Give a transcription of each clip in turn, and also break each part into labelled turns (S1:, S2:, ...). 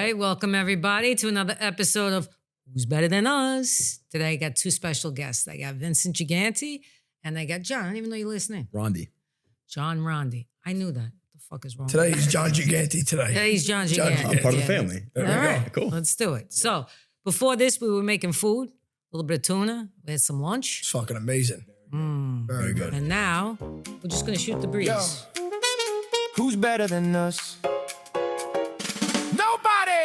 S1: right, welcome everybody to another episode of Who's Better Than Us? Today I got two special guests. I got Vincent Gigante and I got John. I don't even know your last name.
S2: Rondi.
S1: John Rondi. I knew that. What the fuck is wrong
S3: Today
S1: with
S3: he's John Gigante today.
S1: Today he's John Gigante.
S2: I'm part of the family.
S1: All right,
S2: Cool.
S1: let's do it. So before this, we were making food, a little bit of tuna. We had some lunch.
S3: It's fucking amazing. Very good.
S1: And now we're just going to shoot the breeze.
S3: Yo.
S4: Who's better than us? Nobody!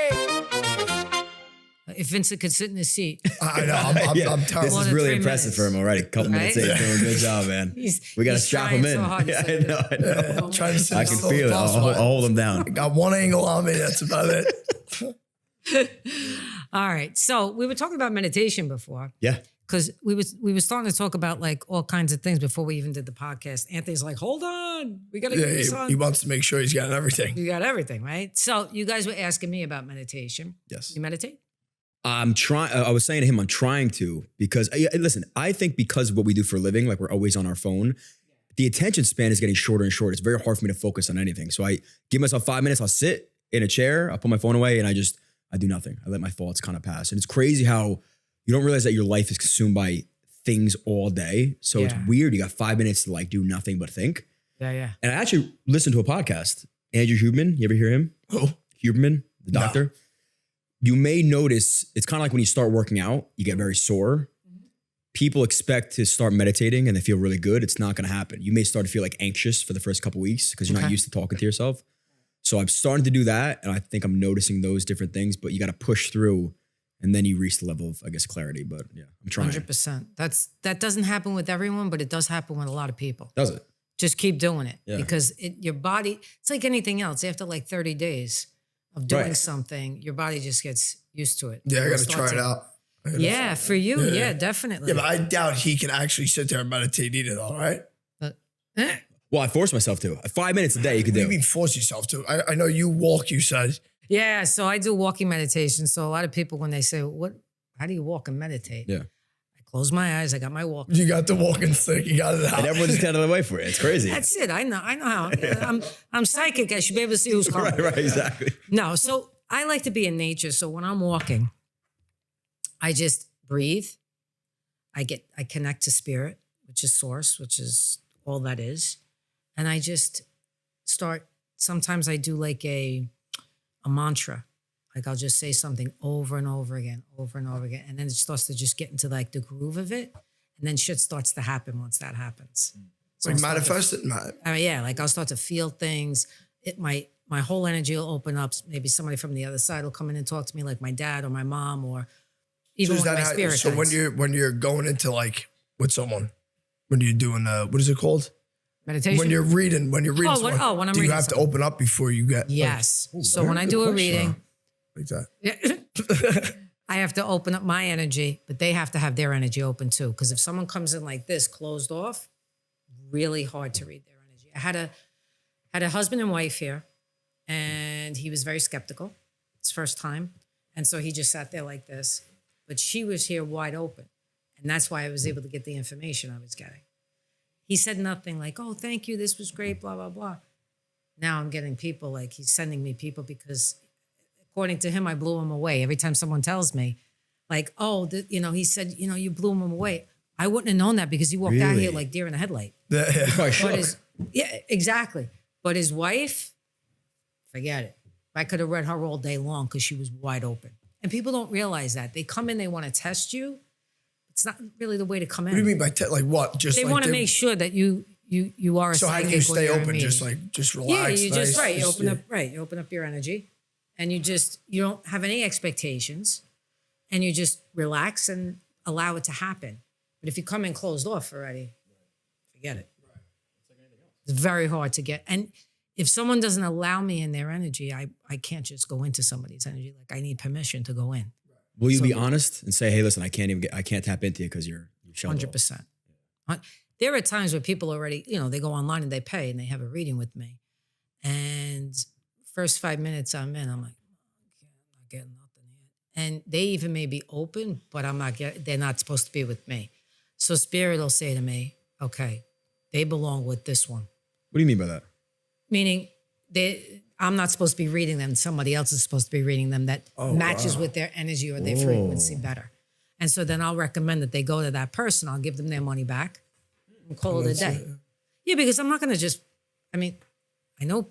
S1: If Vincent could sit in his seat.
S3: I know. I'm terrible.
S2: This
S1: More
S2: is
S1: than
S2: really
S1: 3
S2: impressive
S1: minutes.
S2: for him already. Couple minutes in,
S1: Right?
S2: doing a good job, man. We got to
S1: he's
S2: strap
S1: trying
S2: him in.
S1: so hard to
S2: Yeah,
S1: sit
S2: I know.
S3: I'm trying to sit
S2: I
S3: as
S2: can
S3: still
S2: feel
S3: as
S2: it. I'll
S3: possible.
S2: hold him down.
S3: Got one angle on me. That's about it.
S1: All right. So we were talking about meditation before.
S2: Yeah.
S1: Because we were starting to talk about like all kinds of things before we even did the podcast. Anthony's like, hold on, we got to get this
S3: Yeah,
S1: on.
S3: he wants to make sure he's got everything.
S1: You got everything, right? So you guys were asking me about meditation.
S2: Yes.
S1: You meditate?
S2: I'm trying. I was saying to him, I'm trying to because listen. I think because of what we do for a living, like we're always on our phone, the attention span is getting shorter and shorter. It's very hard for me to focus on anything. So I give myself 5 minutes. I'll sit in a chair. I'll put my phone away, and I do nothing. I let my thoughts kind of pass. And it's crazy how you don't realize that your life is consumed by things all day. So it's
S1: Yeah.
S2: weird. You got 5 minutes to like do nothing but think.
S1: Yeah.
S2: And I actually listened to a podcast. Andrew Huberman. You ever hear him?
S3: Oh,
S2: Huberman, the
S3: No.
S2: doctor. You may notice it's kind of like when you start working out, you get very sore. People expect to start meditating and they feel really good. It's not going to happen. You may start to feel like anxious for the first couple of weeks because you're not
S1: Okay.
S2: used to talking to yourself. So I'm starting to do that. And I think I'm noticing those different things, but you got to push through and then you reach the level of, I guess, clarity. But yeah, I'm trying.
S1: 100%. That doesn't happen with everyone, but it does happen with a lot of people.
S2: Does it?
S1: Just keep doing it
S2: Yeah.
S1: because your body, it's like anything else. After like 30 days of doing
S2: Right.
S1: something, your body just gets used to it.
S3: yeah, I
S1: It'll
S3: got to
S1: start
S3: try it out.
S1: Yeah, for you.
S3: Yeah.
S1: Yeah, definitely.
S3: Yeah, but I doubt he can actually sit there and meditate either, though, right?
S2: Well, I force myself to. 5 minutes a day you could
S3: What do
S2: do.
S3: you mean force yourself to? I know you walk, you said.
S1: Yeah, so I do walking meditation. So a lot of people, when they say, how do you walk and meditate?
S2: Yeah.
S1: I close my eyes. I got my walk.
S3: You got the walking stick. You got it out.
S2: And everyone's just kind of the way for it. It's crazy.
S1: That's it. I know how. I'm psychic. I should be able to see who's coming.
S2: right, exactly.
S1: No, so I like to be in nature. So when I'm walking, I just breathe. I connect to spirit, which is source, which is all that is. And I just start, sometimes I do like a mantra. Like I'll just say something over and over again. And then it starts to just get into like the groove of it. And then shit starts to happen once that happens. So
S3: Like
S1: I'll start to-
S3: manifest it?
S1: I mean, yeah, like I'll start to feel things. My whole energy will open up. Maybe somebody from the other side will come in and talk to me, like my dad or my mom, or even
S3: So is
S1: one of
S3: that
S1: my
S3: how,
S1: spirit
S3: so
S1: guides.
S3: when you're going into like with someone, when you're doing what is it called?
S1: Meditation.
S3: When you're reading
S1: when
S3: someone,
S1: I'm
S3: do you
S1: reading
S3: have to
S1: someone.
S3: open up before you get
S1: Yes. So
S2: very
S1: when I
S2: good
S1: do a
S2: question.
S1: reading,
S3: like that?
S1: I have to open up my energy, but they have to have their energy open too. Because if someone comes in like this, closed off, really hard to read their energy. I had a husband and wife here, and he was very skeptical. It's first time. And so he just sat there like this. But she was here wide open. And that's why I was able to get the information I was getting. He said nothing like, oh, thank you, this was great, blah, blah, blah. Now I'm getting people like he's sending me people because according to him, I blew him away. Every time someone tells me like, oh, he said, you blew him away. I wouldn't have known that because he walked out here
S2: Really?
S1: like deer in a headlight.
S3: Yeah.
S2: Probably shook.
S1: Yeah, exactly. But his wife, forget it. I could have read her all day long because she was wide open. And people don't realize that. They come in, they want to test you. It's not really the way to come in.
S3: What do you mean by like what? Just
S1: They
S3: like
S1: want to make sure that you are a
S3: So how
S1: psychic
S3: do you
S1: when
S3: stay
S1: you're in a
S3: open? Just
S1: meeting.
S3: relax.
S1: Yeah, you just
S3: nice,
S1: right. You open
S3: yeah.
S1: up right. You open up your energy, and you don't have any expectations, and you just relax and allow it to happen. But if you come in closed off already, forget it. It's very hard to get. And if someone doesn't allow me in their energy, I can't just go into somebody's energy. Like I need permission to go in.
S2: Will you be honest and say, hey, listen, I can't tap into you because you're shelled off?
S1: 100%. There are times where people already, they go online and they pay and they have a reading with me. And first 5 minutes I'm in, I'm like, I'm not getting nothing yet. And they even may be open, but they're not supposed to be with me. So spirit will say to me, okay, they belong with this one.
S2: What do you mean by that?
S1: Meaning I'm not supposed to be reading them. Somebody else is supposed to be reading them that matches with their energy or their frequency better. And so then I'll recommend that they go to that person. I'll give them their money back and call it a day. Yeah, because I'm not going to just, I know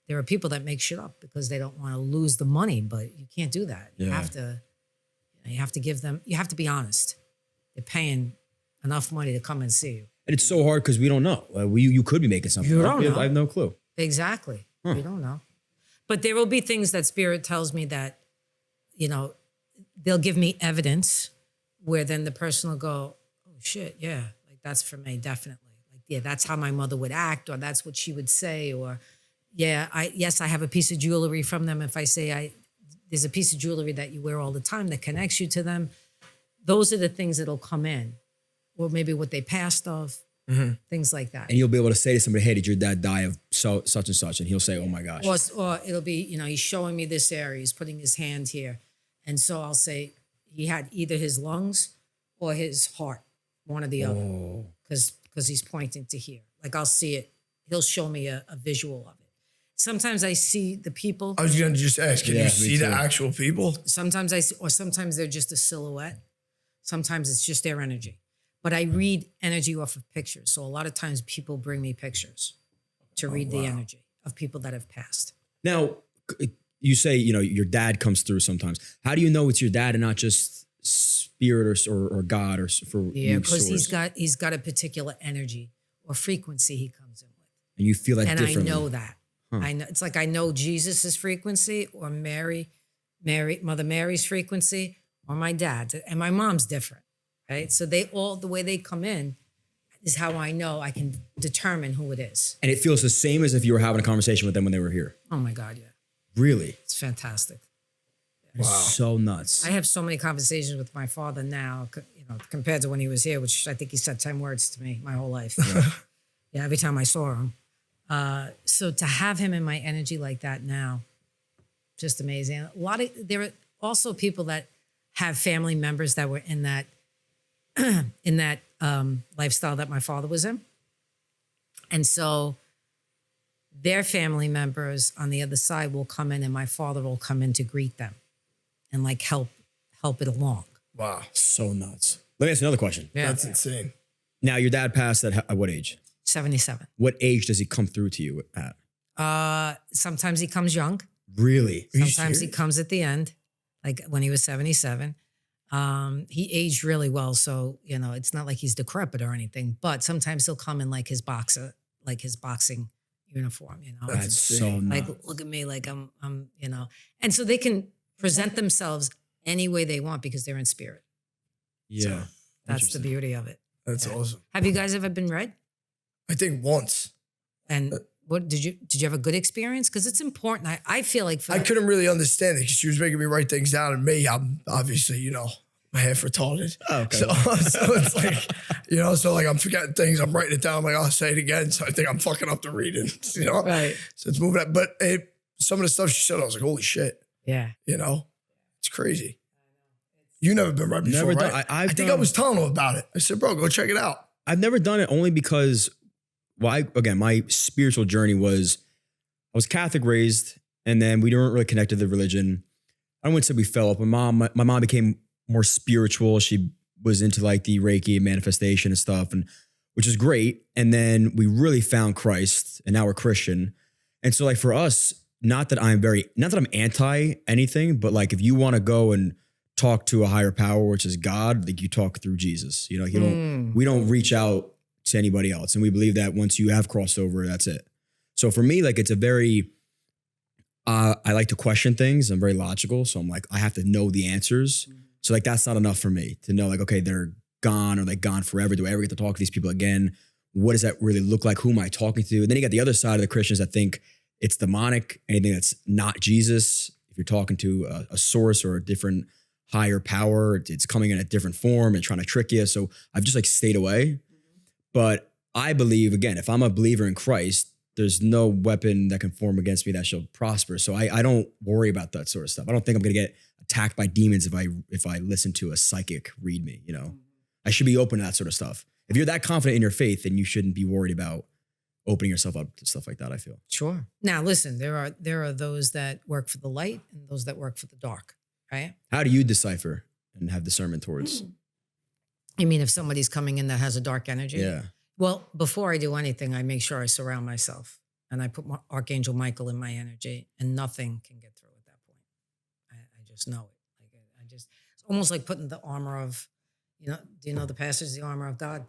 S1: there are people that make shit up because they don't want to lose the money, but you can't do that. You have to give them, you have to be honest. They're paying enough money to come and see you.
S2: And it's so hard because we don't know. You could be making something.
S1: You
S2: up.
S1: don't know.
S2: I have no clue.
S1: Exactly. We don't know. But there will be things that Spirit tells me that, they'll give me evidence where then the person will go, oh shit, yeah, like that's for me, definitely. Like, yeah, that's how my mother would act, or that's what she would say, or I have a piece of jewelry from them. If I say there's a piece of jewelry that you wear all the time that connects you to them, those are the things that'll come in. Or maybe what they passed of, things like that.
S2: And you'll be able to say to somebody, hey, did your dad die of such and such? And he'll say, oh my gosh.
S1: Or it'll be, he's showing me this area, he's putting his hand here. And so I'll say he had either his lungs or his heart, one or the other, because he's pointing to here. Like I'll see it. He'll show me a visual of it. Sometimes I see the people.
S3: I was going to just ask, can you see the actual people?
S1: Sometimes I see, or sometimes they're just a silhouette. Sometimes it's just their energy. But I read energy off of pictures. So a lot of times people bring me pictures to read the energy of people that have passed.
S2: Now, you say, your dad comes through sometimes. How do you know it's your dad and not just spirit or God or for
S1: because he's got a particular energy or frequency he comes in with.
S2: And you feel that differently.
S1: And I know that. I know it's like I know Jesus's frequency or Mother Mary's frequency or my dad's. And my mom's different. Right. So the way they come in is how I know I can determine who it is.
S2: And it feels the same as if you were having a conversation with them when they were here.
S1: Oh my God. Yeah.
S2: Really?
S1: It's fantastic.
S2: Wow. So nuts.
S1: I have so many conversations with my father now, compared to when he was here, which I think he said 10 words to me my whole life. Yeah. Every time I saw him. So to have him in my energy like that now, just amazing. There are also people that have family members that were in that lifestyle that my father was in. And so their family members on the other side will come in and my father will come in to greet them and like help it along.
S3: Wow.
S2: So nuts. Let me ask you another question.
S1: Yeah.
S3: That's insane.
S2: Now, your dad passed at what age?
S1: 77.
S2: What age does he come through to you at?
S1: Sometimes he comes young.
S2: Really?
S1: Sometimes he comes at the end, like when he was 77. He aged really well, so it's not like he's decrepit or anything. But sometimes he'll come in like his boxing uniform.
S2: That's so nuts.
S1: Like look at me, like I'm. And so they can present themselves any way they want because they're in spirit.
S2: Yeah,
S1: so that's the beauty of it.
S3: That's awesome.
S1: Have you guys ever been read?
S3: I think once.
S1: And what did you have a good experience? Because it's important. I feel like
S3: I couldn't really understand it because she was making me write things down, and I'm obviously my half retarded.
S2: Oh, okay.
S3: So it's like so like I'm forgetting things. I'm writing it down. I'm like, I'll say it again. So I think I'm fucking up the reading.
S1: Right.
S3: So it's moving up. But some of the stuff she said, I was like, holy shit.
S1: Yeah.
S3: It's crazy. You never been read before,
S2: Never done.
S3: right? I think I was telling him about it. I said, bro, go check it out.
S2: I've never done it only because, my spiritual journey was, I was Catholic raised, and then we weren't really connected to the religion. I wouldn't say we fell up. My mom became more spiritual. She was into like the Reiki and manifestation and stuff, and which is great. And then we really found Christ, and now we're Christian. And so like for us, not that I'm anti anything, but like if you want to go and talk to a higher power, which is God, like you talk through Jesus. We don't reach out to anybody else. And we believe that once you have crossover, that's it. So for me, like it's a very, I like to question things. I'm very logical. So I'm like, I have to know the answers. So like, that's not enough for me to know like, okay, they're gone or like gone forever. Do I ever get to talk to these people again? What does that really look like? Who am I talking to? And then you got the other side of the Christians that think it's demonic, anything that's not Jesus. If you're talking to a source or a different higher power, it's coming in a different form and trying to trick you. So I've just like stayed away. But I believe, again, if I'm a believer in Christ, there's no weapon that can form against me that shall prosper. So I don't worry about that sort of stuff. I don't think I'm going to get attacked by demons if I listen to a psychic read me, I should be open to that sort of stuff. If you're that confident in your faith, then you shouldn't be worried about opening yourself up to stuff like that, I feel.
S1: Sure. Now, listen, there are those that work for the light and those that work for the dark, right?
S2: How do you decipher and have discernment towards?
S1: You mean if somebody's coming in that has a dark energy?
S2: Yeah.
S1: Well, before I do anything, I make sure I surround myself and I put Archangel Michael in my energy, and nothing can get through at that point. I just know it. Like it's almost like putting the armor of, do you know the passage, the armor of God?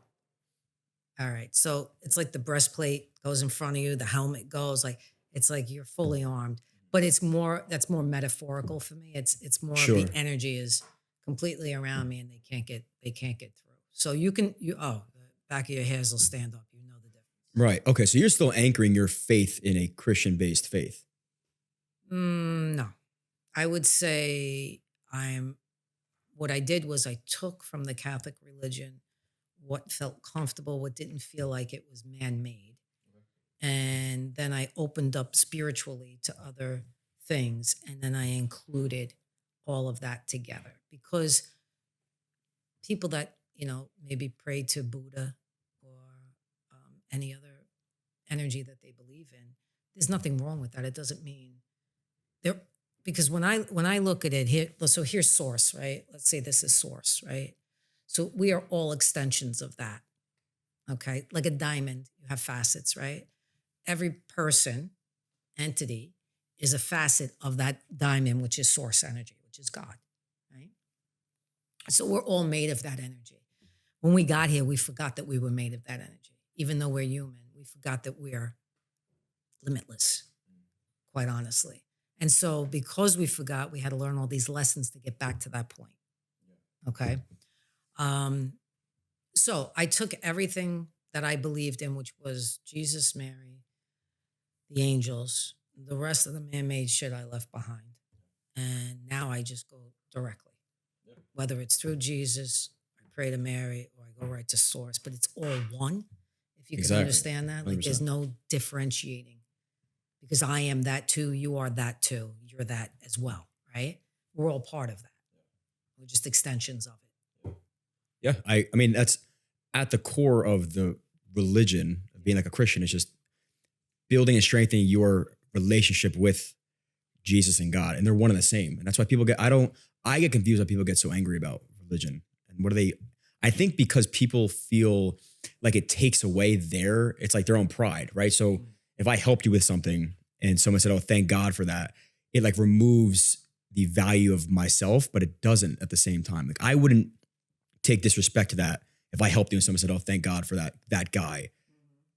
S1: All right. So it's like the breastplate goes in front of you, the helmet goes it's like you're fully armed, but that's more metaphorical for me. It's more
S2: Sure.
S1: of the energy is completely around me and they can't get through. So the back of your hairs will stand up. You know the difference.
S2: Right. Okay. So you're still anchoring your faith in a Christian-based faith.
S1: No, I would say what I did was I took from the Catholic religion what felt comfortable, what didn't feel like it was man-made. And then I opened up spiritually to other things. And then I included all of that together because people that, maybe pray to Buddha or any other energy that they believe in, there's nothing wrong with that. It doesn't mean because when I look at it here, so here's source, right? Let's say this is source, right? So we are all extensions of that. Okay. Like a diamond, you have facets, right? Every person, entity is a facet of that diamond, which is source energy, which is God, right? So we're all made of that energy. When we got here, we forgot that we were made of that energy. Even though we're human, we forgot that we're limitless, quite honestly. And so because we forgot, we had to learn all these lessons to get back to that point. Okay. So I took everything that I believed in, which was Jesus, Mary, the angels, the rest of the man-made shit I left behind. And now I just go directly, whether it's through Jesus, I pray to Mary, or I go right to source, but it's all one. If you can
S2: Exactly.
S1: understand that, like
S2: 100%.
S1: there's no differentiating because I am that too. You are that too. You're that as well, right? We're all part of that. We're just extensions of it.
S2: Yeah. I mean, that's at the core of the religion of being like a Christian. It's just building and strengthening your relationship with Jesus and God. And they're one and the same. And that's why people I get confused why people get so angry about religion. And I think because people feel like it takes away it's like their own pride, right? So if I helped you with something and someone said, oh, thank God for that, it like removes the value of myself, but it doesn't at the same time. Like I wouldn't take disrespect to that if I helped you and someone said, oh, thank God for that guy.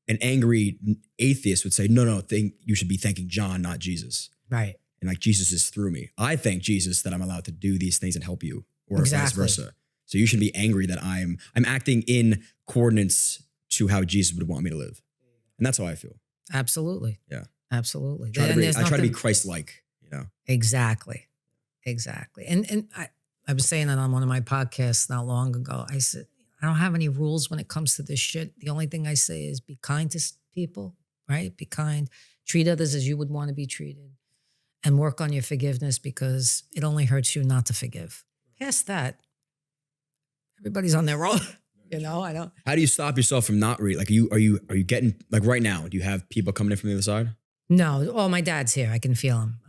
S2: An angry atheist would say, no, you should be thanking John, not Jesus.
S1: Right.
S2: And like Jesus is through me. I thank Jesus that I'm allowed to do these things and help you, or vice versa. So you should be angry that I'm acting in coordinates to how Jesus would want me to live. And that's how I feel.
S1: Absolutely.
S2: Yeah.
S1: Absolutely.
S2: I try to be Christ-like,
S1: Exactly. And I was saying that on one of my podcasts not long ago. I said, I don't have any rules when it comes to this shit. The only thing I say is be kind to people, right? Be kind. Treat others as you would want to be treated. And work on your forgiveness because it only hurts you not to forgive. Past that, everybody's on their own. I don't.
S2: How do you stop yourself from not reading? Like, are you getting, like right now, do you have people coming in from the other side?
S1: No. Oh, my dad's here. I can feel him.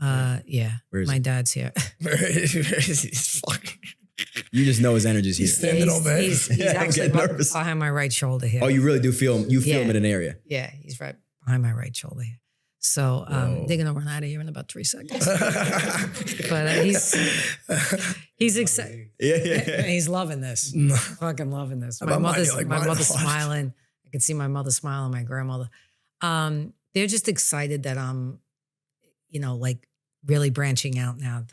S1: Yeah.
S2: Where is
S1: my
S2: he?
S1: dad's here.
S3: He's fucking.
S2: You just know his energy's here.
S3: He's standing over there.
S1: He's
S2: Yeah, I'm
S1: actually
S2: getting nervous.
S1: behind my right shoulder here.
S2: Oh, you really do feel him? You feel him
S1: Yeah.
S2: in an area?
S1: Yeah, he's right behind my right shoulder here. So
S2: Whoa.
S1: they're gonna run out of here in about 3 seconds. But he's excited.
S2: Yeah.
S1: He's loving this. Fucking loving this.
S3: How about mine? You like
S1: My
S3: mine?
S1: mother's smiling. I can see my mother smiling. My grandmother. They're just excited that I'm, like really branching out now.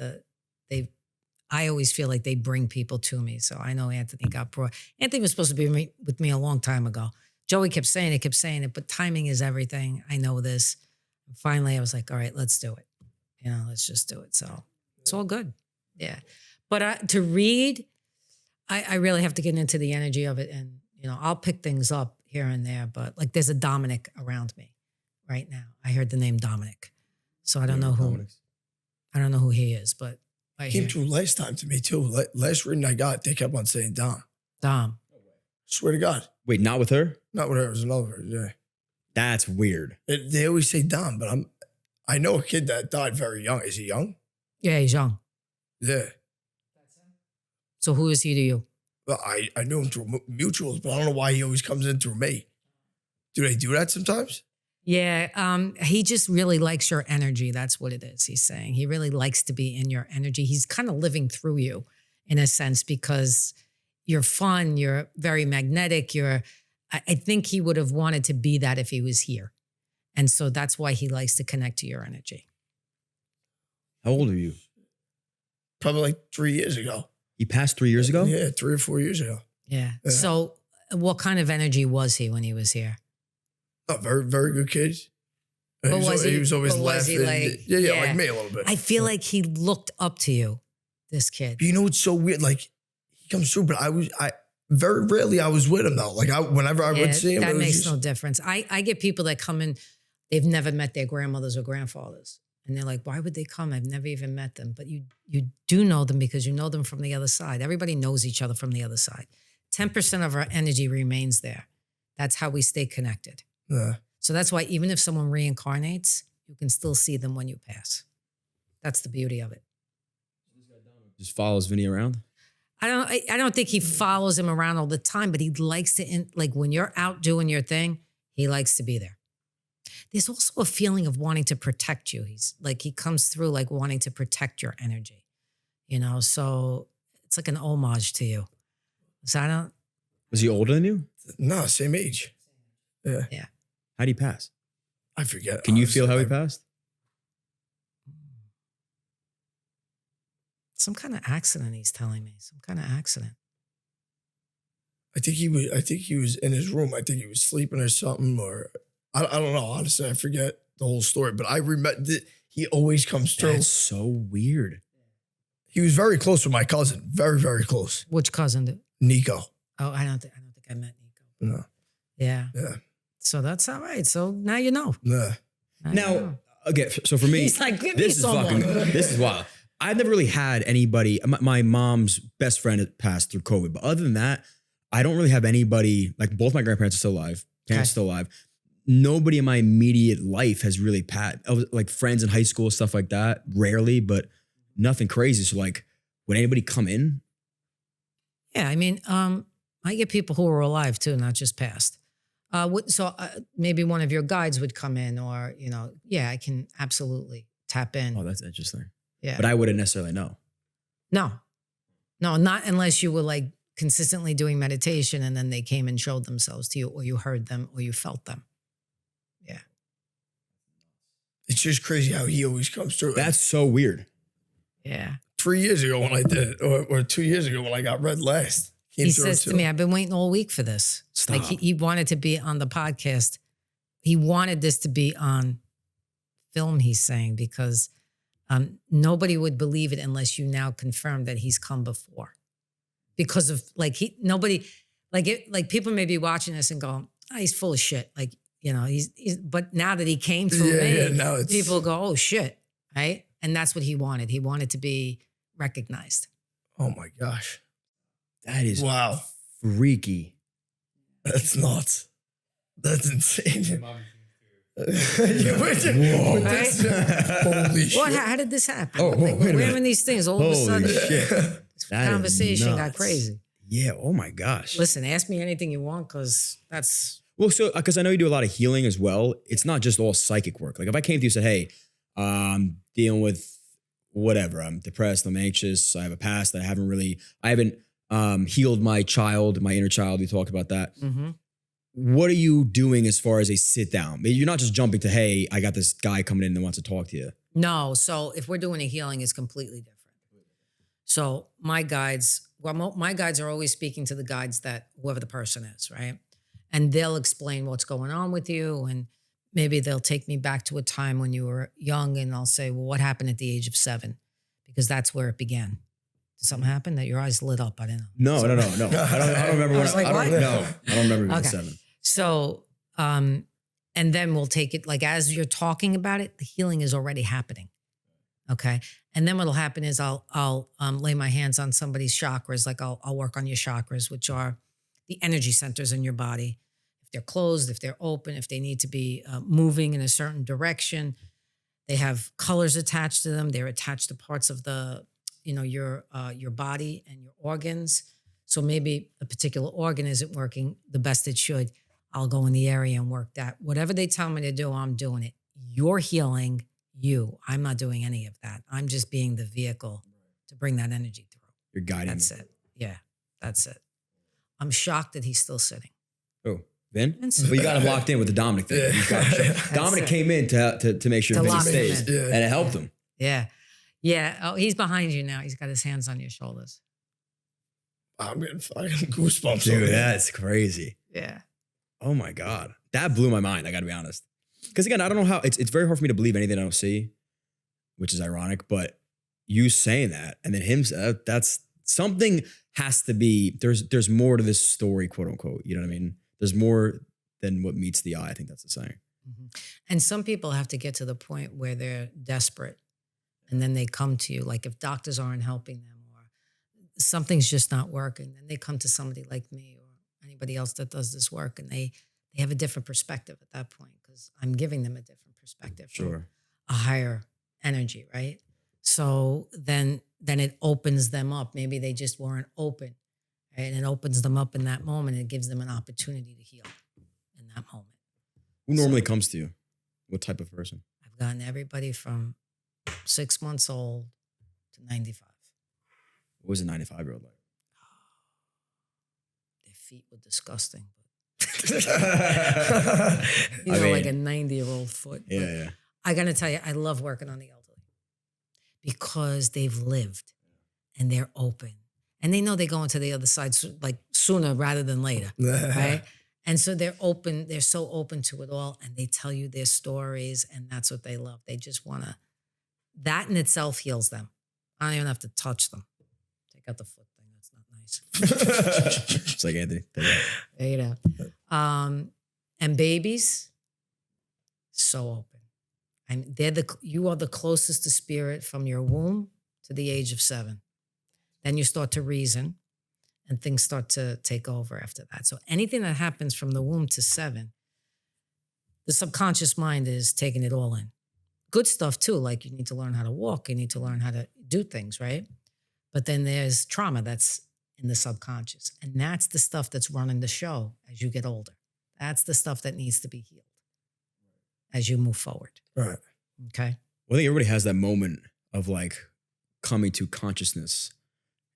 S1: I always feel like they bring people to me. So I know Anthony got brought. Anthony was supposed to be with me a long time ago. Joey kept saying it, but timing is everything. I know this. And finally, I was like, all right, let's do it. Let's just do it. So it's all good. Yeah. But to read, I really have to get into the energy of it. And, I'll pick things up here and there. But like there's a Dominic around me right now. I heard the name Dominic. So I don't know who he is, but I
S3: Came
S1: hear
S3: through last time to me too. Last reading I got, they kept on saying Dom.
S1: Dom.
S3: Swear to God.
S2: Wait, not with her?
S3: Not with her. It was another. Yeah.
S2: That's weird.
S3: They always say Dom, but I know a kid that died very young. Is he young?
S1: Yeah, he's young.
S3: Yeah.
S1: So who is he to you?
S3: Well, I knew him through mutuals, but I don't know why he always comes in through me. Do they do that sometimes?
S1: Yeah, he just really likes your energy. That's what it is. He's saying he really likes to be in your energy. He's kind of living through you in a sense because you're fun. You're very magnetic. I think he would have wanted to be that if he was here. And so that's why he likes to connect to your energy.
S2: How old are you?
S3: Probably like 3 years ago.
S2: He passed 3 years ago?
S3: Yeah, 3 or 4 years ago.
S1: Yeah.
S3: Yeah.
S1: So what kind of energy was he when he was here?
S3: Oh, very, very good kid.
S1: But
S3: He was always
S1: but was he
S3: laughing.
S1: like-
S3: yeah,
S1: yeah.
S3: like me a little bit.
S1: I feel like he looked up to you, this kid.
S3: But you know what's so weird? Like he comes through, but I very rarely I was with him though. Like whenever I would see him,
S1: that
S3: it was
S1: makes
S3: just,
S1: no difference. I get people that come in, they've never met their grandmothers or grandfathers. And they're like, why would they come? I've never even met them. But you do know them because you know them from the other side. Everybody knows each other from the other side. 10% of our energy remains there. That's how we stay connected.
S3: Yeah.
S1: So that's why even if someone reincarnates, you can still see them when you pass. That's the beauty of it.
S2: Just follows Vinny around?
S1: I don't think he follows him around all the time, but he likes to, like when you're out doing your thing, he likes to be there. There's also a feeling of wanting to protect you. He's like, he comes through like wanting to protect your energy, so it's like an homage to you. So
S2: Was he older than you?
S3: No, same age. Yeah.
S2: How'd he pass?
S3: I forget.
S2: Can you
S3: honestly.
S2: feel how he passed?
S1: some kind of accident, he's telling me, some kind of accident.
S3: I think he was in his room. I think he was sleeping or something, or I don't know. Honestly, I forget the whole story, but I remember he always comes through.
S2: That's so weird.
S3: He was very close with my cousin. Very, very close.
S1: Which cousin?
S3: Nico.
S1: Oh, I don't think I met Nico.
S3: No.
S1: Yeah.
S3: Yeah.
S1: So that's all right. So now you know.
S3: Yeah.
S1: You
S2: Now,
S1: know.
S2: okay, so for me,
S1: He's like, give me
S2: this is
S1: someone.
S2: this is wild. I've never really had anybody. My mom's best friend had passed through COVID, but other than that, I don't really have anybody. Like both my grandparents are still alive, parents
S1: Okay.
S2: still alive. Nobody in my immediate life has really passed. Like friends in high school, stuff like that. Rarely, but nothing crazy. So like, would anybody come in?
S1: Yeah, I mean, I get people who are alive too, not just passed. So maybe one of your guides would come in, or yeah, I can absolutely tap in.
S2: Oh, that's interesting.
S1: Yeah,
S2: But I wouldn't necessarily know.
S1: no, not unless you were like consistently doing meditation, and then they came and showed themselves to you, or you heard them, or you felt them. Yeah,
S3: It's just crazy how he always comes through.
S2: That's so weird.
S1: yeah.
S3: 3 years ago when I did it, or 2 years ago when I got red last. Came
S1: He
S3: through
S1: says to
S3: too.
S1: me, I've been waiting all week for this. Like
S2: Stop.
S1: he wanted to be on the podcast. He wanted this to be on film, he's saying, because nobody would believe it unless you now confirm that he's come before. Because of like nobody, like people may be watching this and go, oh, he's full of shit. Like, he's but now that he came through me,
S3: Yeah, now it's
S1: people go, oh shit. Right. And that's what he wanted. He wanted to be recognized.
S3: Oh my gosh.
S2: That is
S3: Wow.
S2: freaky.
S3: That's nuts. That's insane.
S2: Whoa.
S3: Holy shit.
S1: How did this happen?
S2: Oh,
S1: Like,
S2: wait a
S1: we're
S2: minute.
S1: having these things all of a
S2: Holy
S1: sudden.
S2: shit.
S1: This
S2: That is
S1: conversation got
S2: nuts.
S1: crazy.
S2: Yeah. Oh my gosh.
S1: Listen, ask me anything you want, because that's
S2: Well, so because I know you do a lot of healing as well. It's not just all psychic work. Like if I came to you and said, "Hey, I'm dealing with whatever. I'm depressed. I'm anxious. I have a past that I haven't healed my child, my inner child." We talked about that. What are you doing as far as a sit down? You're not just jumping to, "Hey, I got this guy coming in that wants to talk to you."
S1: no. So if we're doing a healing, it's completely different. So my guides are always speaking to the guides that whoever the person is, right? And they'll explain what's going on with you, and maybe they'll take me back to a time when you were young, and I'll say, well, what happened at the age of 7? Because that's where it began. Did something happen that your eyes lit up? I didn't know.
S2: No. I don't remember.
S1: I was like, what?
S2: No, I don't remember being
S1: Okay.
S2: 7.
S1: So, and then we'll take it, like as you're talking about it, the healing is already happening. Okay. And then what'll happen is I'll lay my hands on somebody's chakras. Like I'll work on your chakras, which are the energy centers in your body. If they're closed, if they're open, if they need to be moving in a certain direction. They have colors attached to them. They're attached to parts of the, your body and your organs. So maybe a particular organ isn't working the best it should. I'll go in the area and work that. Whatever they tell me to do, I'm doing it. You're healing you. I'm not doing any of that. I'm just being the vehicle to bring that energy through.
S2: You're guiding
S1: That's
S2: me.
S1: it. Yeah, that's it. I'm shocked that he's still sitting.
S2: Oh, Vin?
S1: Vincent.
S2: Well, you got him locked in with the Dominic thing.
S3: Yeah.
S2: You got him. Dominic
S1: it.
S2: came in to make sure
S1: To
S2: Vinny
S1: lock him
S2: stays,
S1: in.
S3: Yeah.
S2: and it helped him.
S1: Yeah. Yeah. Oh, he's behind you now. He's got his hands on your shoulders.
S3: I'm getting fucking goosebumps.
S2: Dude,
S3: over here.
S2: that's crazy.
S1: Yeah.
S2: Oh my God. That blew my mind, I gotta be honest. Because again, I don't know how, it's very hard for me to believe anything I don't see, which is ironic, but you saying that and then him, that's something has to be, there's more to this story, quote unquote. You know what I mean? There's more than what meets the eye. I think that's the saying.
S1: Mm-hmm. And some people have to get to the point where they're desperate and then they come to you. Like if doctors aren't helping them or something's just not working, then they come to somebody like me or anybody else that does this work and they have a different perspective at that point because I'm giving them a different perspective.
S2: Sure.
S1: A higher energy, right? So then it opens them up. Maybe they just weren't open, right? And it opens them up in that moment. It gives them an opportunity to heal in that moment.
S2: Who normally comes to you? What type of person?
S1: I've gotten everybody from 6 months old to 95.
S2: What was a 95-year-old like?
S1: Their feet were disgusting.
S2: I
S1: Like a
S2: mean-
S1: 90-year-old foot. But
S2: Yeah.
S1: I got to tell you, I love working on the elderly because they've lived and they're open. And they know they go into the other side like sooner rather than later, right? And so they're open. They're so open to it all. And they tell you their stories. And that's what they love. They just want to, that in itself heals them. I don't even have to touch them. Take out the foot thing. That's not nice.
S2: It's like Anthony. Take it out.
S1: There you go. And babies, so open. And you are the closest to spirit from your womb to the age of 7. Then you start to reason and things start to take over after that. So anything that happens from the womb to 7, the subconscious mind is taking it all in. Good stuff too, like you need to learn how to walk, you need to learn how to do things, right? But then there's trauma that's in the subconscious. And that's the stuff that's running the show as you get older. That's the stuff that needs to be healed as you move forward.
S3: Right.
S1: Okay?
S2: Well, I think everybody has that moment of like coming to consciousness.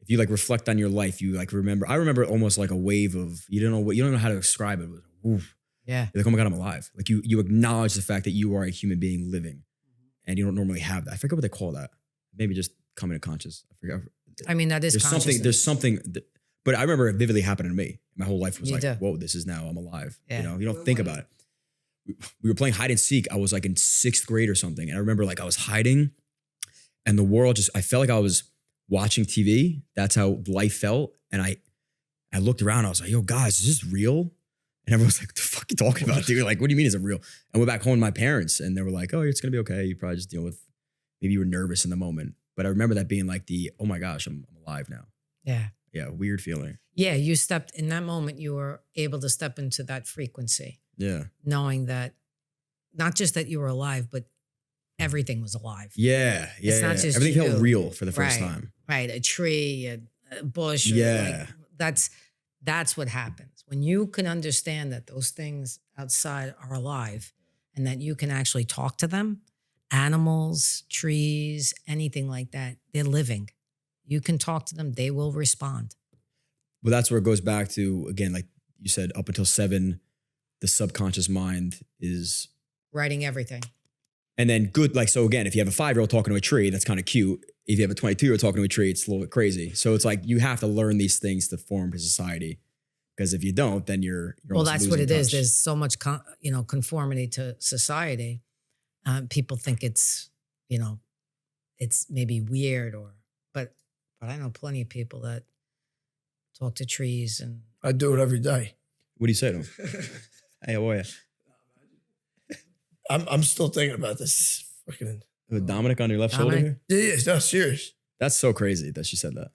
S2: If you like reflect on your life, you like remember. I remember almost like a wave of you don't know how to describe it. It was oof.
S1: Yeah.
S2: You're like, oh my God, I'm alive. Like you acknowledge the fact that you are a human being living, and you don't normally have that. I forget what they call that. Maybe just coming to conscious. I forget.
S1: I mean, that is
S2: There's something. But I remember it vividly happening to me. My whole life was
S1: You
S2: like,
S1: do.
S2: whoa, this is now I'm alive.
S1: Yeah.
S2: You know, you don't think about it. We were playing hide and seek. I was like in 6th grade or something, and I remember like I was hiding, and the world I felt like I was watching TV. That's how life felt. And I looked around. I was like, yo, guys, is this real? And everyone's like, what the fuck are you talking about, dude? Like, what do you mean is it real? I went back home to my parents and they were like, oh, it's going to be okay. You probably just deal with, maybe you were nervous in the moment. But I remember that being like oh my gosh, I'm alive now.
S1: Yeah.
S2: Yeah, weird feeling.
S1: Yeah, you stepped, in that moment, you were able to step into that frequency,
S2: Yeah.
S1: knowing that, not just that you were alive, but everything was alive.
S2: Yeah. Yeah.
S1: It's not just
S2: everything
S1: you.
S2: felt real for the first
S1: Right.
S2: time.
S1: Right, a tree, a bush.
S2: Yeah.
S1: That's what happens. When you can understand that those things outside are alive and that you can actually talk to them, animals, trees, anything like that, they're living. You can talk to them, they will respond.
S2: Well, that's where it goes back to, again, like you said, up until 7, the subconscious mind is,
S1: Writing everything.
S2: and then good, like, so again, if you have a 5-year-old talking to a tree, that's kind of cute. If you have a 22-year-old talking to a tree, it's a little bit crazy. So it's like, you have to learn these things to form to society. Because if you don't, then you're
S1: Well,
S2: almost
S1: that's what
S2: losing
S1: it is.
S2: touch.
S1: There's so much, conformity to society. People think it's maybe weird but I know plenty of people that talk to trees and
S3: I do it every day.
S2: What do you say to him? Hey, how are you?
S3: I'm still thinking about this. Fucking
S2: With Dominic on your left
S1: Dominic?
S2: shoulder here?
S3: yeah, no, serious.
S2: That's so crazy that she said that.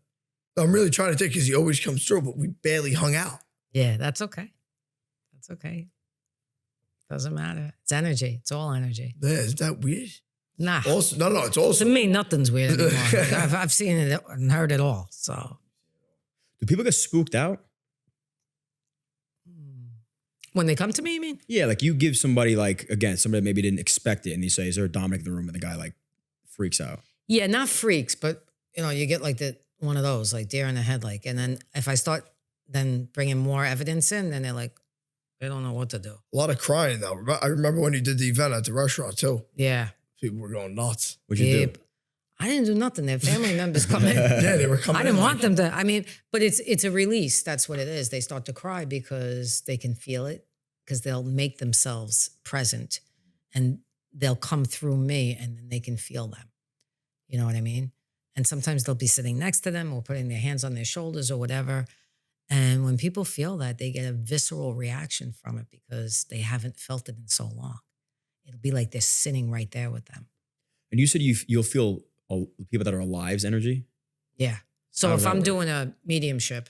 S3: I'm really trying to think because he always comes through, but we barely hung out.
S1: yeah, that's okay. That's okay. Doesn't matter. It's energy. It's all energy.
S3: Yeah, is that weird?
S1: Nah.
S3: Also, no, it's
S1: To
S3: awesome.
S1: me, nothing's weird anymore. I've seen it and heard it all. So
S2: Do people get spooked out?
S1: when they come to me, you mean?
S2: Yeah, like you give somebody like, again, somebody maybe didn't expect it and you say, is there a Dominic in the room? And the guy like freaks out.
S1: Yeah, not freaks, but you get like one of those, like deer in the headlight. And then if I start then bringing more evidence in, then they're like, they don't know what to do.
S3: A lot of crying though. I remember when you did the event at the restaurant too.
S1: Yeah.
S3: People were going nuts.
S2: What'd you do?
S1: I didn't do nothing. Their family members come in.
S3: Yeah, they were coming.
S1: I didn't
S3: in
S1: want them to. I mean, but it's a release. That's what it is. They start to cry because they can feel it, because they'll make themselves present and they'll come through me and then they can feel them. You know what I mean? And sometimes they'll be sitting next to them or putting their hands on their shoulders or whatever. And when people feel that, they get a visceral reaction from it because they haven't felt it in so long. It'll be like they're sitting right there with them.
S2: And you said you'll feel people that are alive's energy?
S1: Yeah.
S2: How
S1: So
S2: does
S1: if
S2: that
S1: I'm
S2: work?
S1: doing a mediumship,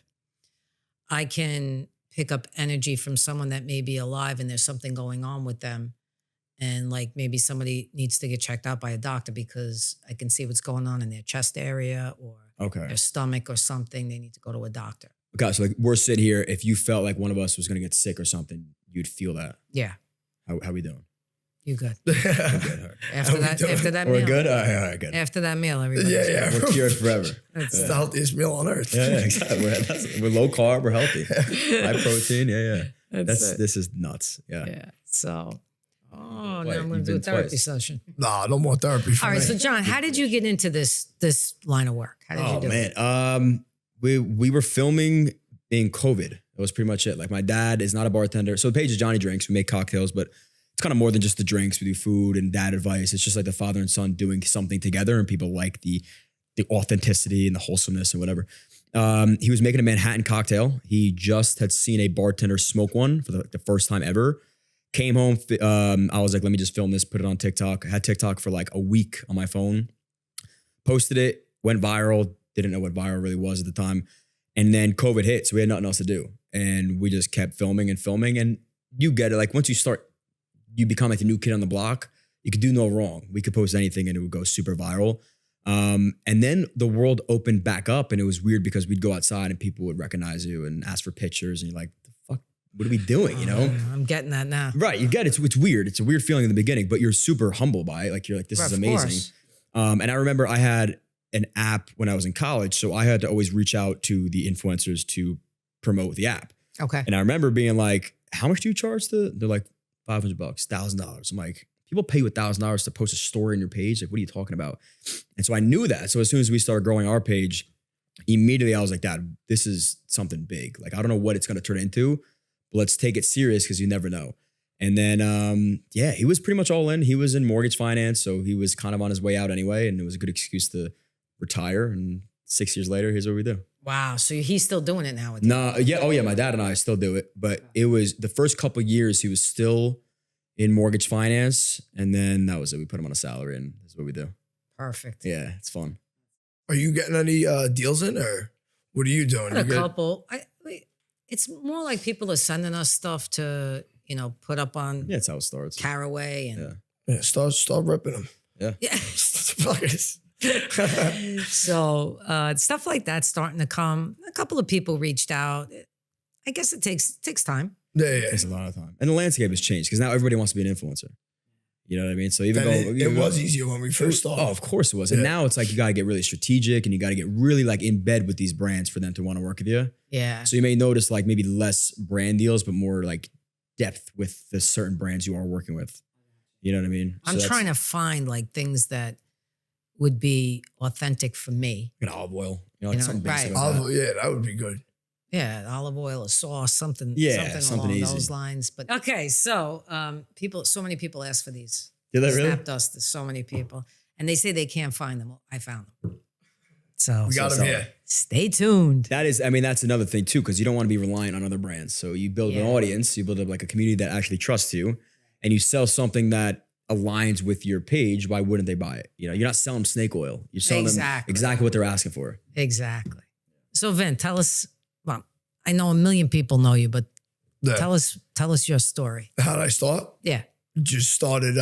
S1: I can pick up energy from someone that may be alive and there's something going on with them. And like maybe somebody needs to get checked out by a doctor because I can see what's going on in their chest area or
S2: Okay.
S1: their stomach or something. They need to go to a doctor.
S2: Okay, so like we're sitting here. If you felt like one of us was going to get sick or something, you'd feel that.
S1: Yeah.
S2: How we doing?
S1: You good.
S2: Good. All right.
S1: After that
S2: We're
S1: meal.
S2: good? All right, good.
S1: After that meal, everybody.
S3: Yeah.
S2: We're cured forever.
S1: That's
S3: It's
S1: it.
S3: the healthiest meal on earth.
S2: Yeah, exactly. We're low carb, we're healthy. High protein, yeah.
S1: That's it.
S2: This is nuts. Yeah.
S1: Yeah. So,
S2: Wait,
S1: now I'm going
S2: you've
S1: to do a
S2: been
S1: therapy
S2: twice.
S1: session.
S3: Nah, no more therapy for
S1: All right.
S3: me.
S1: So, John, how did you get into this line of work? How did you
S2: Oh
S1: do it?
S2: man. We were filming in COVID. That was pretty much it. Like my dad is not a bartender. So the page is Johnny Drinks. We make cocktails, but it's kind of more than just the drinks. We do food and dad advice. It's just like the father and son doing something together, and people like the authenticity and the wholesomeness and whatever. He was making a Manhattan cocktail. He just had seen a bartender smoke one for the first time ever. Came home. I was like, let me just film this, put it on TikTok. I had TikTok for like a week on my phone. Posted it, went viral. Didn't know what viral really was at the time. And then COVID hit, so we had nothing else to do. And we just kept filming. And you get it. Like once you start, you become like the new kid on the block. You could do no wrong. We could post anything and it would go super viral. And then the world opened back up, and it was weird because we'd go outside and people would recognize you and ask for pictures, and you're like, the fuck, what are we doing? You know?
S1: I'm getting that now.
S2: Right. You get it. It's weird. It's a weird feeling in the beginning, but you're super humble by it. Like you're like, this is
S1: Of
S2: amazing.
S1: course.
S2: And I remember I had an app when I was in college. So I had to always reach out to the influencers to promote the app.
S1: Okay.
S2: And I remember being like, how much do you charge they're like $500, $1,000. I'm like, people pay you $1,000 to post a story on your page. Like, what are you talking about? And so I knew that. So as soon as we started growing our page, immediately I was like, Dad, this is something big. Like, I don't know what it's going to turn into, but let's take it serious because you never know. And then, he was pretty much all in. He was in mortgage finance. So he was kind of on his way out anyway. And it was a good excuse to retire. And 6 years later, here's what we do.
S1: Wow. So he's still doing it now with you.
S2: No, yeah. Oh yeah. My dad and I still do it, but it was the first couple of years he was still in mortgage finance. And then that was it. We put him on a salary and that's what we do.
S1: Perfect.
S2: Yeah. It's fun.
S3: Are you getting any deals in, or what are you doing?
S1: A
S3: You get-
S1: couple. It's more like people are sending us stuff to, put up on
S2: Yeah. It's how it starts.
S1: Caraway and
S3: Yeah, start ripping them.
S1: yeah.
S3: Fuckers.
S1: So stuff like that's starting to come. A couple of people reached out. I guess it takes time.
S3: Yeah.
S2: It's a lot of time. And the landscape has changed because now everybody wants to be an influencer. You know what I mean? So even
S3: And it was easier when we first started.
S2: Oh, of course it was. And
S3: Yeah.
S2: now it's like you got to get really strategic and you got to get really like in bed with these brands for them to want to work with you.
S1: Yeah.
S2: So you may notice like maybe less brand deals, but more like depth with the certain brands you are working with. You know what I mean?
S1: I'm trying to find like things that would be authentic for me.
S2: An olive oil. Like something basic
S1: right.
S2: like that.
S3: Yeah, that would be good.
S1: Yeah, olive oil, a sauce, something,
S2: Yeah,
S1: something along
S2: something easy.
S1: those lines. But okay, so so many people ask for these.
S2: Did they really?
S1: Snap dust. There's so many people, and they say they can't find them. Well, I found them. So
S3: We got
S2: so-
S3: them here.
S1: stay tuned.
S2: That is, I mean, that's another thing too, because you don't want to be reliant on other brands. So you build an
S1: Yeah.
S2: audience, you build up like a community that actually trusts you, and you sell something that aligns with your page. Why wouldn't they buy it? You're not selling snake oil. You're selling them
S1: Exactly.
S2: exactly what they're asking for.
S1: Exactly. So Vin, tell us. Well, I know a million people know you, but
S3: Yeah.
S1: Tell us your story.
S3: How did I start?
S1: Yeah.
S3: Just started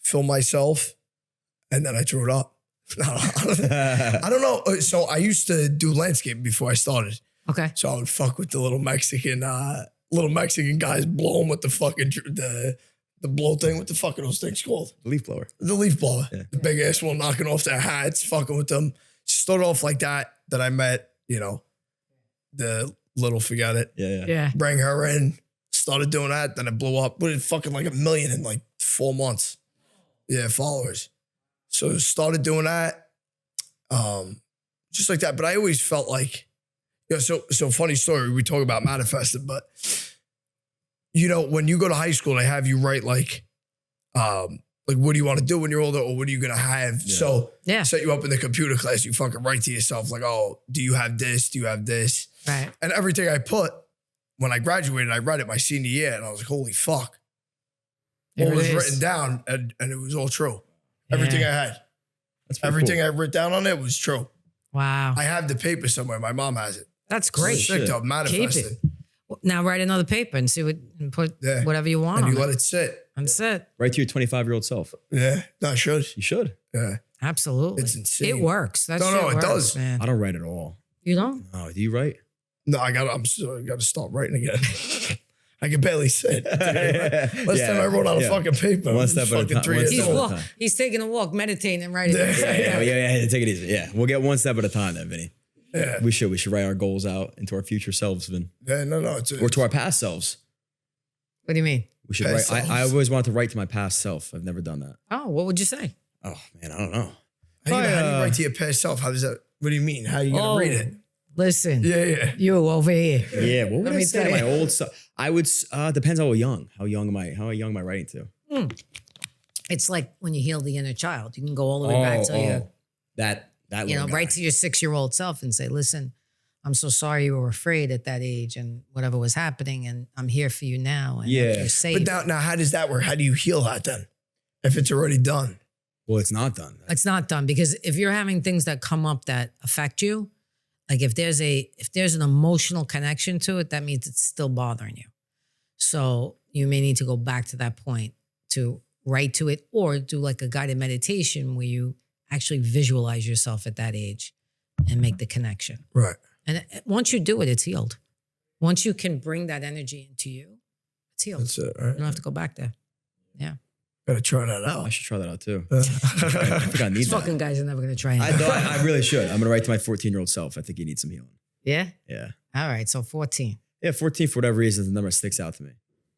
S3: film myself, and then I drew it up. I don't know. So I used to do landscape before I started.
S1: Okay.
S3: So I would fuck with the little Mexican guys, blow them with the fucking the blow thing. What the fuck are those things called?
S2: Leaf blower.
S3: The leaf blower.
S2: Yeah.
S3: The big ass one knocking off their hats, fucking with them. Started off like that. Then I met, the little forget it.
S2: Yeah.
S1: Yeah.
S3: Bring her in. Started doing that. Then it blew up. But it fucking like 1 million in like 4 months. Yeah, followers. So started doing that. Just like that. But I always felt like, so funny story. We talk about manifesting, but when you go to high school, they have you write like what do you want to do when you're older, or what are you gonna have?
S2: Yeah.
S3: So
S1: Yeah.
S3: set you up in the computer class, you fucking write to yourself like, oh, do you have this? Do you have this?
S1: Right.
S3: And everything I put when I graduated, I read it my senior year, and I was like, holy fuck.
S1: There
S3: What
S1: it
S3: was
S1: is.
S3: written down, and it was all true. Everything I had.
S2: That's pretty
S3: Everything
S2: cool.
S3: I wrote down on it was true.
S1: Wow.
S3: I have the paper somewhere. My mom has it.
S1: That's great.
S2: Shit.
S3: Sick of manifesting.
S1: Now write another paper and see and put
S3: Yeah.
S1: whatever you want
S3: And
S1: on
S3: you
S1: it.
S3: let it sit.
S1: That's it.
S2: Right to your 25-year-old self.
S3: Yeah. No, I should.
S2: You should.
S3: Yeah.
S1: Absolutely.
S3: It's insane.
S1: It works. That
S3: No,
S1: shit
S3: no, it
S1: works,
S3: does.
S1: Man.
S2: I don't write at all.
S1: You don't?
S2: No, do you write?
S3: No, I got to start writing again. I can barely sit. Last time I wrote on a fucking paper.
S2: One
S3: I was
S2: step at a
S3: fucking
S2: time.
S3: 3
S2: One
S3: years
S2: step
S1: He's,
S2: at a
S3: old.
S2: time.
S1: he's taking a walk, meditating and writing.
S2: Yeah, take it easy. Yeah, we'll get one step at a time then, Vinny.
S3: Yeah.
S2: We should write our goals out into our future selves, Vin.
S3: Yeah, no.
S2: Or to our past selves.
S1: What do you mean?
S2: We should
S3: Past
S2: write. I
S3: selves?
S2: always wanted to write to my past self. I've never done that.
S1: Oh, what would you say?
S2: Oh, man, I don't know.
S3: How do you write to your past self? How does that, what do you mean? How are you going to read it?
S1: Listen.
S3: Yeah.
S1: You over here.
S2: Yeah, what would
S1: Let
S2: I
S1: me
S2: say to
S1: tell
S2: my
S1: you.
S2: old self? I would, depends how young. How young am I writing to?
S1: It's like when you heal the inner child. You can go all the way back to your,
S2: That little guy.
S1: right to your 6-year-old self and say, listen, I'm so sorry you were afraid at that age and whatever was happening, and I'm here for you now. And
S2: Yeah.
S1: you're safe.
S3: But now how does that work? How do you heal that then? If it's already done?
S2: Well, it's not done.
S1: It's not done, because if you're having things that come up that affect you, like if there's an emotional connection to it, that means it's still bothering you. So you may need to go back to that point to write to it, or do like a guided meditation where you actually visualize yourself at that age and make the connection.
S3: Right.
S1: And once you do it, it's healed. Once you can bring that energy into you, it's healed.
S3: That's it,
S1: You
S3: right?
S1: don't have to go back there. Yeah.
S3: Gotta try that
S2: I
S3: out.
S2: should try that out too. I think I need
S1: These
S2: that.
S1: fucking guys are never going to try it.
S2: I really should. I'm going to write to my 14-year-old self. I think he needs some healing.
S1: Yeah?
S2: Yeah.
S1: All right. So 14.
S2: Yeah, 14 for whatever reason, the number sticks out to me.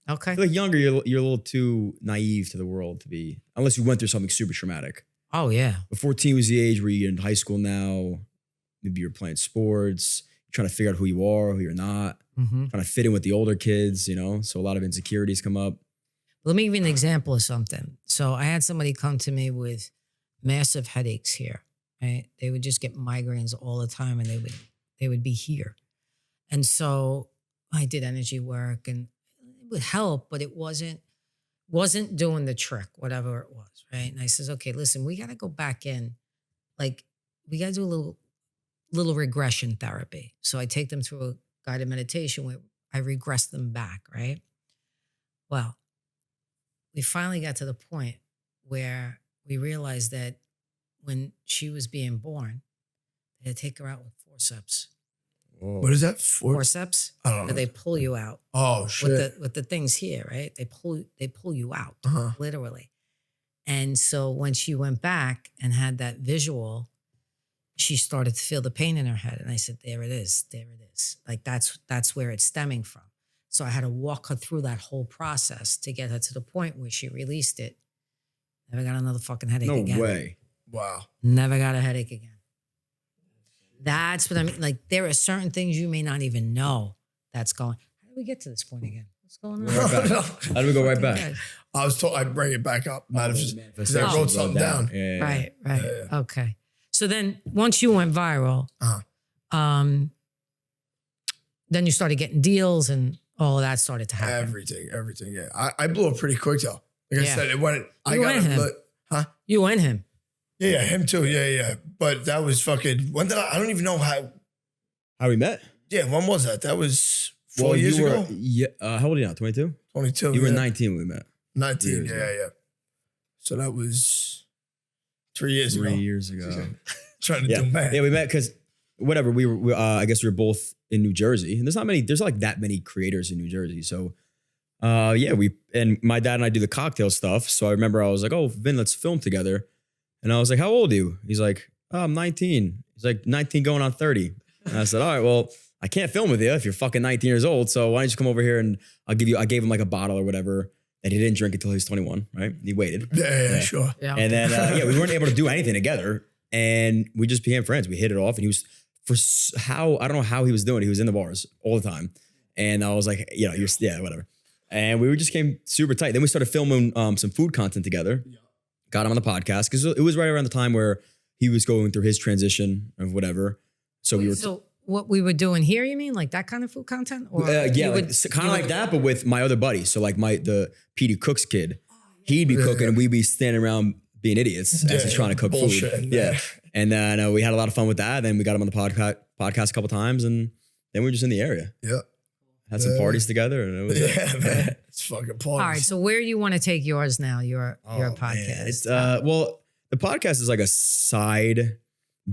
S1: Okay.
S2: I feel like younger, you're a little too naive to the world to be, unless you went through something super traumatic.
S1: Oh, yeah.
S2: But 14 was the age where you're in high school now. Maybe you're playing sports, you're trying to figure out who you are, who you're not,
S1: Mm-hmm.
S2: trying to fit in with the older kids, So a lot of insecurities come up.
S1: Let me give you an example of something. So I had somebody come to me with massive headaches here, right? They would just get migraines all the time, and they would be here. And so I did energy work, and it would help, but it wasn't doing the trick, whatever it was, right? And I says, okay, listen, we got to go back in. Like, we got to do a little regression therapy. So I take them through a guided meditation where I regress them back, right? Well, we finally got to the point where we realized that when she was being born, they had to take her out with forceps.
S2: Whoa.
S3: What is that?
S1: Forceps?
S3: I don't know.
S1: Where they pull you out
S3: Oh, shit.
S1: with the things here, right? They pull you out,
S3: Uh-huh.
S1: literally. And so when she went back and had that visual, she started to feel the pain in her head. And I said, there it is. Like that's where it's stemming from. So I had to walk her through that whole process to get her to the point where she released it. Never got another fucking headache
S2: No
S1: again.
S2: way.
S3: Wow.
S1: Never got a headache again. That's what I mean. Like, there are certain things you may not even know that's going. How did we get to this point again? What's going on?
S2: Right back. How do we go right back?
S1: Okay.
S3: I was told I'd bring it back up. Because I
S2: Manifestation
S3: wrote something down.
S2: Yeah.
S1: Right.
S3: Yeah.
S1: Okay. So then once you went viral,
S3: Uh-huh.
S1: then you started getting deals and all of that started to happen.
S3: Everything. Yeah. I blew up pretty quick though. Like I
S1: Yeah.
S3: said, it went, I
S1: You
S3: got
S1: and him.
S3: it. Huh?
S1: You and him.
S3: Yeah, him too. Yeah. But that was fucking, when did I don't even know how,
S2: How we met?
S3: yeah, when was that? That was 4 years
S2: you were,
S3: ago?
S2: Yeah. How old are you now? 22?
S3: 22.
S2: You were
S3: yeah.
S2: 19 when we met.
S3: 19,
S2: years
S3: yeah,
S2: ago.
S3: yeah. So that was 3 years
S2: 3
S3: ago.
S2: years ago.
S3: Trying to
S2: Yeah.
S3: do math.
S2: Yeah, we met because whatever, I guess we were both in New Jersey. And there's not like that many creators in New Jersey. So and my dad and I do the cocktail stuff. So I remember I was like, oh, Vin, let's film together. And I was like, how old are you? He's like, oh, I'm 19. He's like, 19 going on 30. And I said, all right, well, I can't film with you if you're fucking 19 years old. So why don't you come over here and I gave him like a bottle or whatever. And he didn't drink until he was 21, right? He waited.
S3: Yeah, sure.
S1: Yeah.
S2: And then, we weren't able to do anything together. And we just became friends. We hit it off. And he was, I don't know how he was doing it. He was in the bars all the time. And I was like, whatever. And we just came super tight. Then we started filming some food content together. Yeah. Got him on the podcast because it was right around the time where he was going through his transition of whatever. So
S1: what we were doing here, you mean like that kind of food content? Or
S2: kind of like that, but with my other buddy. So like the Petey Cook's kid, he'd be cooking and we'd be standing around being idiots as he's trying to cook food. Yeah. And then we had a lot of fun with that. Then we got him on the podcast a couple times and then we were just in the area.
S3: Yeah.
S2: Had some parties together. And it was
S3: man. It's fucking parties.
S1: All right. So where do you want to take yours now? Your podcast.
S2: Man. The podcast is like a side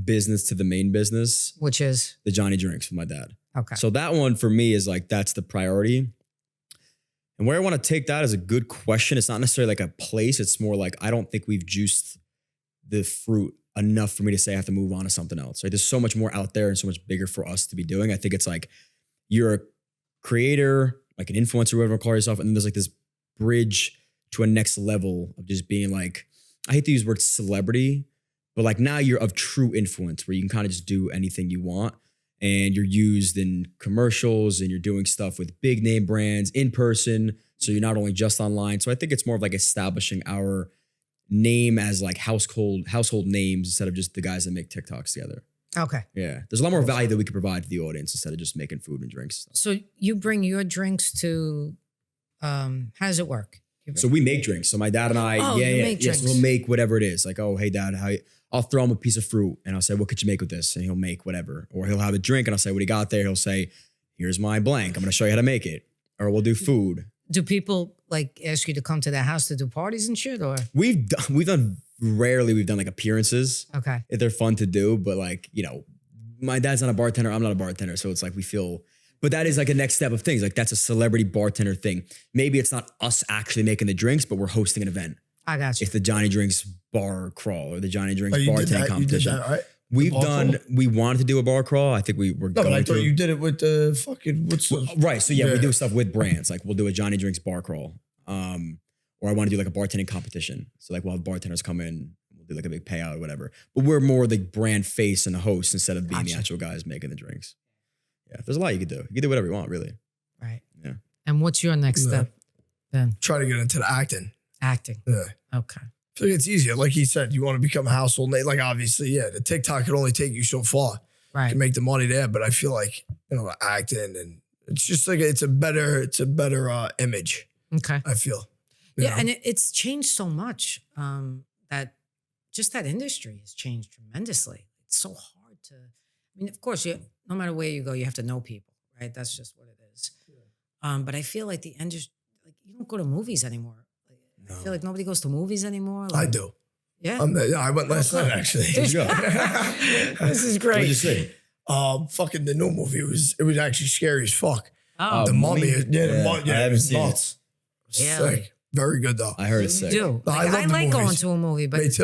S2: business to the main business,
S1: which is
S2: the Johnny Drinks with my dad.
S1: Okay.
S2: So that one for me is like, that's the priority. And where I want to take that is a good question. It's not necessarily like a place. It's more like, I don't think we've juiced the fruit enough for me to say I have to move on to something else. Right? There's so much more out there and so much bigger for us to be doing. I think it's like you're a creator, like an influencer, whatever you call yourself. And then there's like this bridge to a next level of just being like, I hate to use the word celebrity, but like now you're of true influence where you can kind of just do anything you want and you're used in commercials and you're doing stuff with big name brands in person. So you're not only just online. So I think it's more of like establishing our name as like household names instead of just the guys that make TikToks together.
S1: Okay.
S2: Yeah. There's a lot more value that we can provide to the audience instead of just making food and drinks.
S1: So you bring your drinks to, how does it work?
S2: So we make drinks. So my dad and I,
S1: make drinks.
S2: So we'll make whatever it is. Like, oh, hey dad, I'll throw him a piece of fruit and I'll say, what could you make with this? And he'll make whatever. Or he'll have a drink and I'll say, what he got there? He'll say, here's my blank. I'm going to show you how to make it. Or we'll do food.
S1: Do people like ask you to come to their house to do parties and shit? Or
S2: We've done like appearances.
S1: okay.
S2: They're fun to do, but like, my dad's not a bartender. I'm not a bartender. So it's like but that is like a next step of things. Like that's a celebrity bartender thing. Maybe it's not us actually making the drinks, but we're hosting an event.
S1: I got you.
S2: It's the Johnny Drinks bar crawl or the Johnny Drinks
S3: you
S2: bartending
S3: did that,
S2: competition.
S3: You did that, right?
S2: We wanted to do a bar crawl. I think we were
S3: No,
S2: going
S3: but I thought
S2: to.
S3: you did it with the fucking, what's the...
S2: Right. So we do stuff with brands. Like we'll do a Johnny Drinks bar crawl. Or I want to do like a bartending competition. So like we'll have bartenders come in, we'll do like a big payout or whatever. But we're more the brand face and the host instead of being the actual guys making the drinks. Yeah. There's a lot you could do. You can do whatever you want, really.
S1: Right.
S2: Yeah.
S1: And what's your next step then?
S3: Try to get into the acting.
S1: Acting.
S3: Yeah.
S1: Okay.
S3: I think it's easier. Like he said, you want to become a household name. Like obviously, the TikTok can only take you so far.
S1: Right.
S3: You can make the money there, but I feel like, acting and it's just like, it's a better image.
S1: Okay.
S3: I feel.
S1: Yeah. And it's changed so much that just that industry has changed tremendously. It's so hard to, of course, no matter where you go, you have to know people, right? That's just what it is. Yeah. But I feel like the industry, like you don't go to movies anymore. I feel like nobody goes to movies anymore. Like,
S3: I do.
S1: Yeah.
S3: I went last night actually.
S1: This is great.
S2: What did you say?
S3: Fucking the new movie. It was actually scary as fuck.
S1: Oh,
S3: the Mummy.
S2: Yeah, I haven't seen
S3: it.
S1: Really?
S3: Sick. Very good though.
S2: I heard it's sick.
S1: do.
S3: No,
S1: Like,
S3: I
S1: I
S3: love the
S1: like going
S3: movies.
S1: to a movie, but
S3: Me too.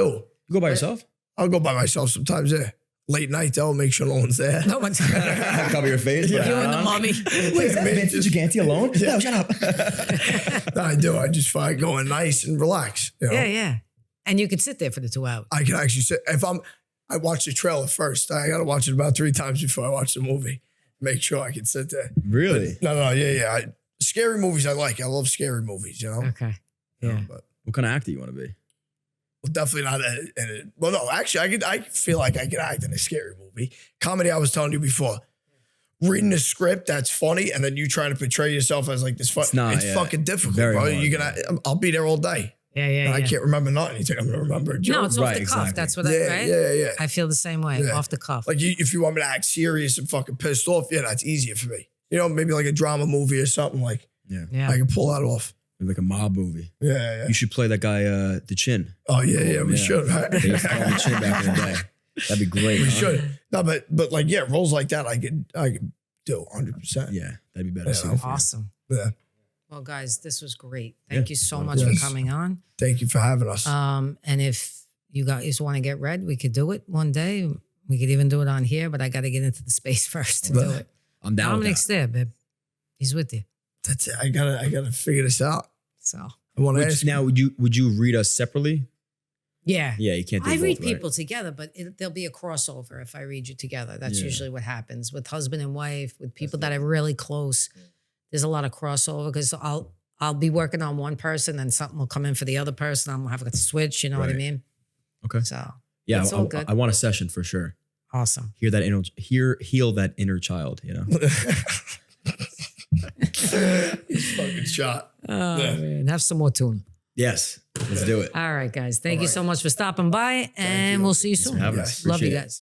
S2: You go by yourself?
S3: I'll go by myself sometimes. Yeah. Late night though, make sure no one's there.
S1: no one's
S2: Cover your face.
S1: you and the mummy.
S2: Wait, is that Vincent Gigante alone? No, shut up.
S3: No, I do. I just find going nice and relax.
S1: Yeah. And you could sit there for the 2 hours.
S3: I can actually sit. I watch the trailer first. I got to watch it about 3 times before I watch the movie. Make sure I can sit there.
S2: Really?
S3: No, yeah. Scary movies I like. I love scary movies,
S1: Okay. Yeah.
S3: But
S2: What kind of actor you want to be?
S3: well, definitely not in it. Well, no, actually, I feel like I could act in a scary movie. Comedy, I was telling you before. Reading a script that's funny and then you trying to portray yourself as like this fun. It's fucking difficult,
S2: Very
S3: bro.
S2: hard.
S3: I'll be there all day.
S1: Yeah.
S3: And I can't remember nothing. You think I'm going to remember a joke?
S1: No, it's off
S2: Right,
S1: the cuff.
S2: exactly.
S1: That's what right?
S3: Yeah.
S1: I feel the same way,
S3: Yeah.
S1: off the cuff.
S3: Like if you want me to act serious and fucking pissed off, that's easier for me. you know, maybe like a drama movie or something like
S2: Yeah.
S1: Yeah.
S3: I can pull that off.
S2: Like a mob movie.
S3: Yeah.
S2: You should play that guy, The Chin.
S3: Oh yeah, we should. Right?
S2: They used to call him The Chin back in the day. That'd be great.
S3: We
S2: huh?
S3: should. No, but like yeah, roles like that I could do 100%.
S2: Yeah, that'd be better.
S3: Yeah,
S2: suited for you.
S1: Awesome.
S3: Yeah.
S1: Well, guys, this was great. Thank you so much
S3: Yes.
S1: for coming on.
S3: Thank you for having us.
S1: And if you guys want to get read, we could do it one day. We could even do it on here, but I got to get into the space first to do it.
S2: I'm down with
S1: Dominic's
S2: that.
S1: there, babe. He's with you.
S3: That's it. I gotta figure this out.
S1: So
S3: I want to
S2: Which,
S3: ask
S2: now, would you read us separately?
S1: yeah.
S2: Yeah, you can't do
S1: I
S2: both,
S1: read
S2: right?
S1: people together, but there'll be a crossover if I read you together. That's
S2: Yeah.
S1: usually what happens with husband and wife, with people that are really close. There's a lot of crossover because I'll be working on one person and something will come in for the other person. I'm having to switch, you know what I
S2: Right.
S1: mean?
S2: Okay.
S1: So
S2: Yeah,
S1: it's all good.
S2: I want a session for sure.
S1: Awesome.
S2: Heal that inner child, you know?
S3: He's fucking shot.
S1: Oh,
S3: Yeah.
S1: man. Have some more tuna.
S2: Yes. Let's do it.
S1: All right, guys. Thank you so much for stopping by, and
S3: you.
S1: we'll see you
S2: Thanks for
S1: soon.
S2: having
S3: Yes.
S2: us.
S1: Love you
S2: Appreciate it.
S1: guys.